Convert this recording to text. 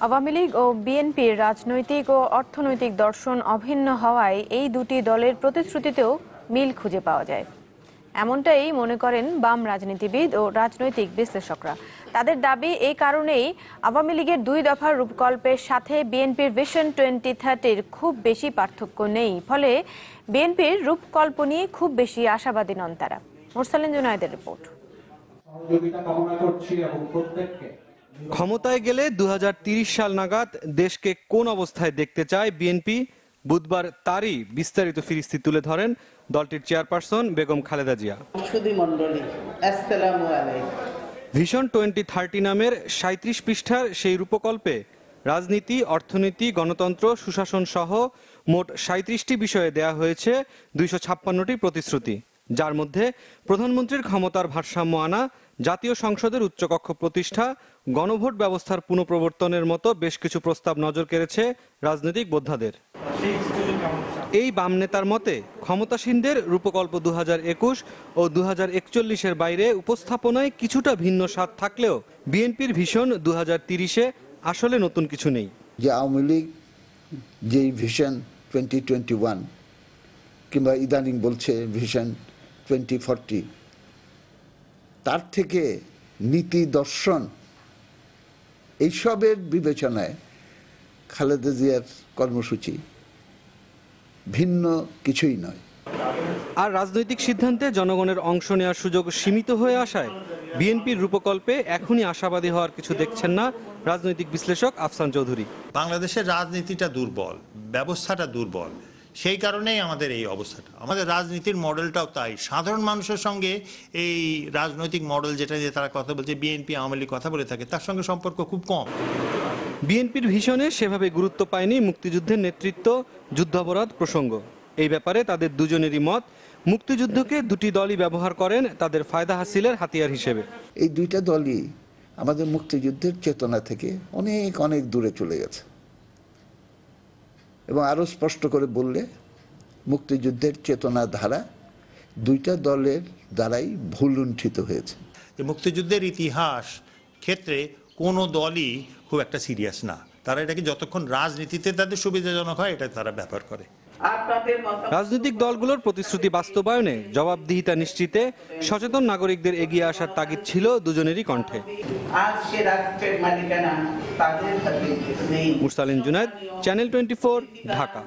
আওয়ামী লীগ ও বিএনপির রাজনৈতিক ও অর্থনৈতিক দর্শন অভিন্ন হওয়ায় এই দুটি দলের প্রতিশ্রুতিতেও মিল খুঁজে পাওয়া যায়, এমনটাই মনে করেন বাম রাজনীতিবিদ ও রাজনৈতিক বিশ্লেষকরা। তাদের দাবি, এই কারণেই আওয়ামী লীগের 2 দফার রূপকল্পের সাথে বিএনপির ভিশন 2030-র খুব বেশি পার্থক্য নেই, ফলে বিএনপির রূপকল্প নিয়ে খুব বেশি আশাবাদী নন তারা। মুরসালিন জুনায়েদের রিপোর্ট। ক্ষমতায় গেলে 2030 সাল নাগাদ দেশকে কোন অবস্থায় দেখতে চায় বিএনপি, বুধবার তারই বিস্তারিত ফিরিস্তি তুলে ধরেন দলটির চেয়ারপারসন বেগম খালেদা জিয়া। ভিশন 2030 নামের 37 পৃষ্ঠার সেই রূপকল্পে রাজনীতি, অর্থনীতি, গণতন্ত্র, সুশাসন সহ মোট 37টি বিষয়ে দেয়া হয়েছে 256টি প্রতিশ্রুতি, যার মধ্যে প্রধানমন্ত্রীর ক্ষমতার ভারসাম্য আনা, জাতীয় সংসদের উচ্চকক্ষ প্রতিষ্ঠা, গণভোট ব্যবস্থার পুনঃপ্রবর্তনের মতো বেশ কিছু প্রস্তাব নজর কেড়েছে রাজনৈতিক বোদ্ধাদের। এই বাম নেতার মতে ক্ষমতাসীনদের রূপকল্প 2021 ও 2041-এর বাইরে উপস্থাপনায় কিছুটা ভিন্ন স্বাদ থাকলেও বিএনপির ভিশন 2030-এ আসলে নতুন কিছু নেই। যে আওয়ামী লীগ যে ভিশন 2021 কিংবা ইদানিং বলছে ভিশন 2040, তার থেকে নীতি, দর্শন এইসবের বিবেচনায় খালেদা জিয়ার কর্মসূচি ভিন্ন কিছুই নয়। আর রাজনৈতিক সিদ্ধান্তে জনগণের অংশ নেওয়ার সুযোগ সীমিত হয়ে আসায় বিএনপির রূপকল্পে এখনই আশাবাদী হওয়ার কিছু দেখছেন না রাজনৈতিক বিশ্লেষক আফসান চৌধুরী। বাংলাদেশের রাজনীতিটা দুর্বল, ব্যবস্থাটা দুর্বল, সেই কারণেই আমাদের এই অবস্থাটা। আমাদের রাজনীতির মডেলটাও তাই। সাধারণ মানুষের সঙ্গে এই রাজনৈতিক মডেল যেটা নিয়ে তারা কথা বলছে, বিএনপি আওয়ামী লীগ কথা বলে থাকে, তার সঙ্গে সম্পর্ক খুব কম। বিএনপির ভিশনে সেভাবে গুরুত্ব পায়নি মুক্তিযুদ্ধের নেতৃত্ব, যুদ্ধাপরাধ প্রসঙ্গ। এই ব্যাপারে তাদের দুজনেরই মত, মুক্তিযুদ্ধকে দুটি দলই ব্যবহার করেন তাদের ফায়দা হাসিলের হাতিয়ার হিসেবে। এই দুইটা দলই আমাদের মুক্তিযুদ্ধের চেতনা থেকে অনেক অনেক দূরে চলে গেছে, এবং আরো স্পষ্ট করে বললে মুক্তিযুদ্ধের চেতনা ধারা দুইটা দলের দ্বারাই ভুলুণ্ঠিত হয়েছে। মুক্তিযুদ্ধের ইতিহাস ক্ষেত্রে কোনো দলই খুব একটা সিরিয়াস না। তারা এটাকে যতক্ষণ রাজনীতিতে তাদের সুবিধাজনক হয় এটা তারা ব্যবহার করে। রাজনৈতিক দলগুলোর প্রতিশ্রুতি বাস্তবায়নে জবাবদিহিতা নিশ্চিতে সচেতন নাগরিকদের এগিয়ে আসার তাগিদ ছিল দুজনেরই কণ্ঠে। মুরসালিন জুনায়েদ, চ্যানেল 24, ঢাকা।